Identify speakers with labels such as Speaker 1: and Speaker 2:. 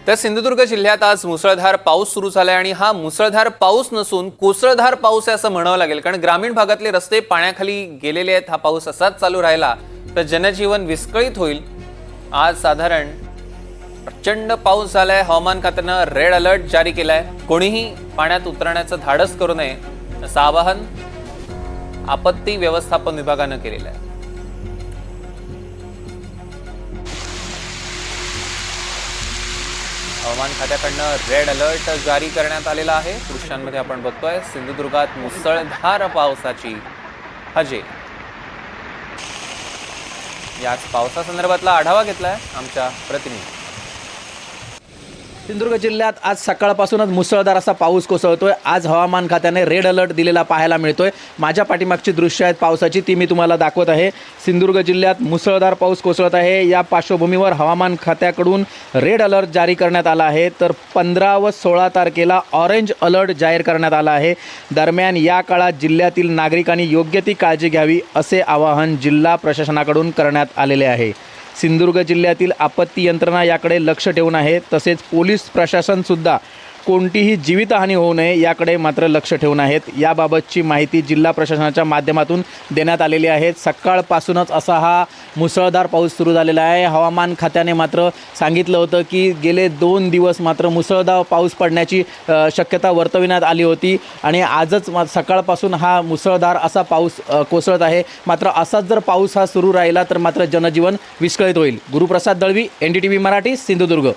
Speaker 1: तर सिंधुदुर्ग जिल्ह्यात आज मुसळधार पाऊस सुरू झालाय आणि हा मुसळधार पाऊस नसून कोसळधार पाऊस आहे असं म्हणावं लागेल, कारण ग्रामीण भागातले रस्ते पाण्याखाली गेलेले आहेत। हा पाऊस असाच चालू राहिला तर जनजीवन विस्कळीत होईल। आज साधारण प्रचंड पाऊस झालाय। हवामान खात्यानं रेड अलर्ट जारी केलाय। कोणीही पाण्यात उतरण्याचं धाडस करू नये असं आवाहन आपत्ती व्यवस्थापन विभागानं केलेलं आहे। हवामान खात्याकडनं रेड अलर्ट जारी करण्यात आलेला आहे। दृश्यांमध्ये आपण बघतोय सिंधुदुर्गात मुसळधार पावसाची हजेरी। याच पावसासंदर्भातला आढावा घेतलाय आमच्या प्रतिनिधी।
Speaker 2: सिंधुदुर्ग जिल्ह्यात आज सकाळपासूनच मुसळधार असा पाऊस कोसळतोय। आज हवामान खात्याने रेड अलर्ट दिलेला पाहायला मिळतोय। माझ्या पाठीमागची दृश्य आहेत पावसाची, ती मी तुम्हाला दाखवत आहे। सिंधुदुर्ग जिल्ह्यात मुसळधार पाऊस कोसळत आहे। या पार्श्वभूमीवर हवामान खात्याकडून रेड अलर्ट जारी करण्यात आला आहे। तर 15 व 16 तारखेला ऑरेंज अलर्ट जाहीर करण्यात आला आहे। दरम्यान या काळात जिल्ह्यातील नागरिकांनी योग्य ती काळजी घ्यावी असे आवाहन जिल्हा प्रशासनाकडून करण्यात आलेले आहे। सिंधुदुर्ग जिल्ह्यातील आपत्ती यंत्रणा याकडे लक्ष ठेवून आहे। तसेच पोलीस प्रशासनसुद्धा कोणतीही जीवितहानी होऊ नये याकडे मात्र लक्ष ठेवून आहेत। याबाबतची माहिती जिल्हा प्रशासनाच्या माध्यमातून देण्यात आलेली आहे। सकाळपासूनच असा हा मुसळधार पाऊस सुरू झालेला आहे। हवामान खात्याने मात्र सांगितलं होतं की गेले 2 दिवस मात्र मुसळधार पाऊस पडण्याची शक्यता वर्तविण्यात आली होती आणि आजच सकाळपासून हा मुसळधार असा पाऊस कोसळत आहे। मात्र असाच जर पाऊस हा सुरू राहिला तर मात्र जनजीवन विस्कळीत होईल। गुरुप्रसाद दळवी, NDTV मराठी, सिंधुदुर्ग।